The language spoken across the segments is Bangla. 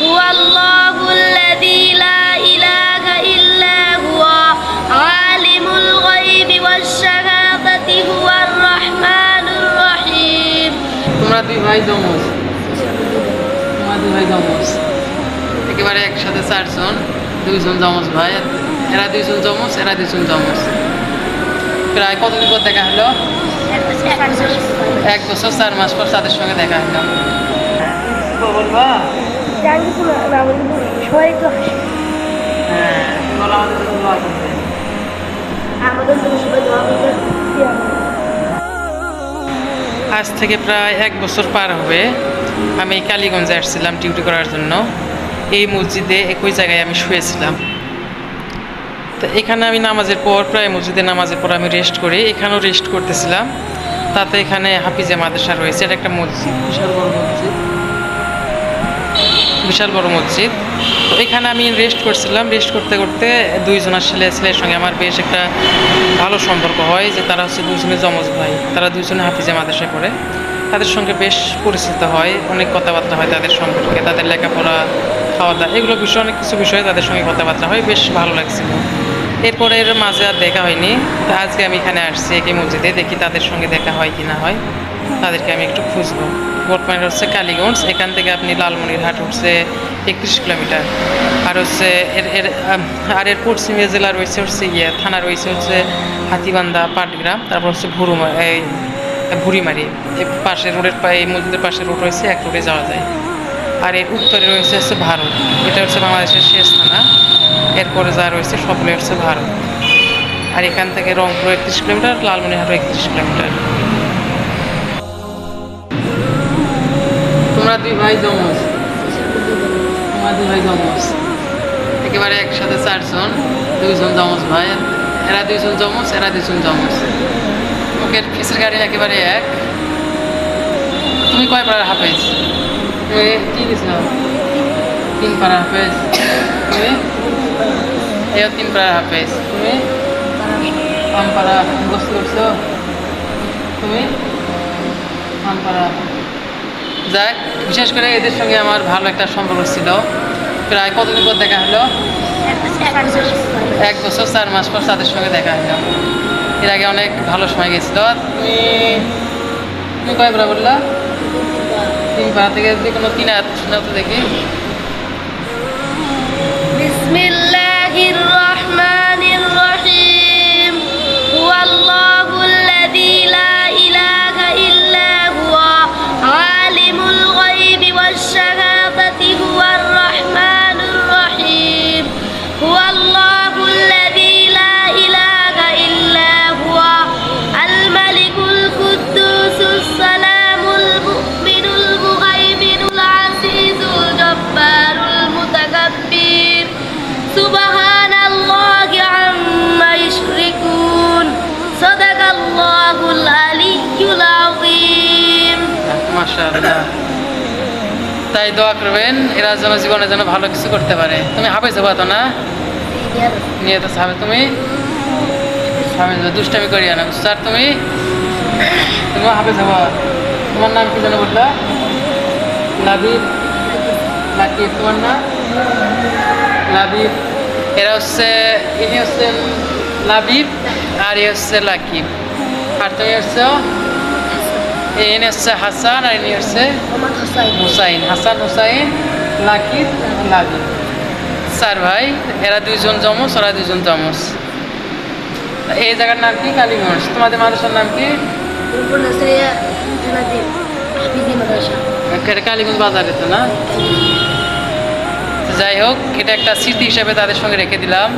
হুয়াল্লাহুল্লাযী লা ইলাহা ইল্লা হুয়া আলিমুল গায়বি ওয়াশ শাহাদাতি হুয়ার রাহমানুর রহিম। তোমরা দুই ভাই জমজ, একেবারে একসাথে চারজন, দুইজন জমজ ভাই, এরা দুইজন জমজ, এরা দুইজন জমজ। প্রায় কতদিন পর দেখা হলো? 1 বছর 4 মাস পর তাদের সঙ্গে দেখা হলো। বলবা আজ থেকে প্রায় 1 বছর পার হবে আমি কালীগঞ্জে আসছিলাম ডিউটি করার জন্য। এই মসজিদে একই জায়গায় আমি শুয়েছিলাম। তো এখানে আমি নামাজের পর, প্রায় মসজিদে নামাজের পর আমি রেস্ট করি, এখানেও রেস্ট করতেছিলাম। তাতে এখানে হাফিজে মাদ্রাসা রয়েছে, এটা একটা মসজিদ, বিশাল বড় মসজিদ। তো এখানে আমি রেস্ট করছিলাম। রেস্ট করতে করতে দুইজনের ছেলের সঙ্গে আমার বেশ একটা ভালো সম্পর্ক হয়, যে তারা হচ্ছে দুজনে জমজ ভাই, তারা দুজনে হাফিজে মাদ্রাসায় পড়ে। তাদের সঙ্গে বেশ পরিচিত হয়, অনেক কথাবার্তা হয় তাদের সম্পর্কে, তাদের লেখাপড়া, খাওয়া দাওয়া, এগুলো বিষয়ে অনেক কিছু বিষয়ে তাদের সঙ্গে কথাবার্তা হয়, বেশ ভালো লাগছিল। এরপরে এর মাঝে আর দেখা হয়নি। তো আজকে আমি এখানে আসছি একই মসজিদে, দেখি তাদের সঙ্গে দেখা হয় কি না হয়, তাদেরকে আমি একটু খুঁজবো। বর্তমানে হচ্ছে কালীগঞ্জ, এখান থেকে আপনি লালমনিরহাট হচ্ছে 31 কিলোমিটার। আর হচ্ছে এর পশ্চিমে জেলা রয়েছে হচ্ছে থানা রয়েছে হচ্ছে হাতিবান্ধা, পাটগ্রাম, তারপর হচ্ছে ভুড়িমারি। এই পাশে রোডের এই মসজিদের পাশে রোড রয়েছে, এক রোডে যাওয়া যায়। আর এর উত্তরে রয়েছে হচ্ছে ভারত, এটা হচ্ছে বাংলাদেশের শেষ থানা। এরপরে যা রয়েছে সবগুলো হচ্ছে ভারত। আর এখান থেকে রংপুর 31 কিলোমিটার, লালমনিরহাট 31 কিলোমিটার। তোমরা দুই ভাই জমজ, একেবারে একসাথে চারজন, দুইজন জমজ ভাই, এরা দুইজন জমজ, এরা দুইজন জমজ। মুখের ফিসের গাড়ি একেবারে এক। তুমি কয় পাড়ার হাফেজ? তুমি কি দিছ? 3 পাড়ার হাফেজ। তুমি এও 3 পাড়ার হাফেজ। তুমি আমপাড়া মুখস্থ করছো? তুমি আমপাড়া। যাক, বিশেষ করে এদের সঙ্গে আমার ভালো একটা সম্পর্ক ছিল। প্রায় কতদিন পর দেখা হলো? 1 বছর 4 মাস পর তাদের সঙ্গে দেখা হলো। এর আগে অনেক ভালো সময় গেছিল। তুমি কয় পাড়া বললা? 3 পাড়া থেকে যদি কোনো 3 আয়াত শোনাও তো দেখি। বিসমিল্লাহির রহমানির রহিম। হুয়াল্লাহুল্লাযী লা ইলাহা ইল্লা হুয়া আলিমুল গায়বি ওয়াশ শাহাদাতি হুয়ার রাহমানুর রহিম। হুয়াল্লাহুল্লাযী লা ইলাহা ইল্লা হুয়া আল মালিকুল কুদ্দুসুস সালামুল মুমিনুল মুহাইমিনুল আজিজুল জব্বারুল মুতাকাব্বির। সুবহানাল্লাহি আম্মা ইউশরিকুন। সাদাকাল্লাহুল আলিয়্যুল আযীম। মাশাআল্লাহ। তাই দোয়া করবেন এরা যেন জীবনে যেন ভালো কিছু করতে পারে। তুমি হাফেজ হবা তো না? নিয়ে তো হবে। তুমি দুষ্টামি করিয়া না, স্যার তুমি হাফেজ হবা। তোমার নাম কি যেন বললা? লাবিব, লাকিব। তোমার নাম লাবিব। এরা হচ্ছে, ইনি হচ্ছেন লাবিব আর এ হচ্ছে লাকিব। আর তুমি হচ্ছে, ইনি হচ্ছে হাসান আর ইনি হচ্ছে হুসাইন। হাসান, হুসাইন, লাকিব, লাবিব, 4 ভাই। এরা দুইজন জমজ, ওরা দুইজন জমজ। এই জায়গার নাম কি? কালীগঞ্জ। তোমাদের মাদ্রাসার নাম কি? কালীগঞ্জ বাজারে তো না? যাই হোক, এটা একটা স্মৃতি হিসাবে তাদের সঙ্গে রেখে দিলাম।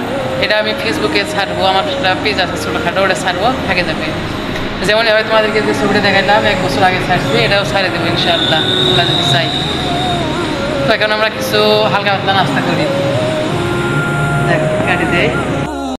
এটা আমি ফেসবুকে ছাড়বো, আমার পেজ আছে ছোটোখাটো, ওটা ছাড়বো, থেকে যাবে। যেমন এবার তোমাদেরকে যে ছবিটা দেখাইলাম 1 বছর আগে ছাড়ছি, এটাও ছাড়ে দেবো ইনশাআল্লাহ, আল্লাহ যদি চাই। তো এখন আমরা কিছু হালকা পাতলা নাস্তা করি। দেখ গাড়ি দেয়।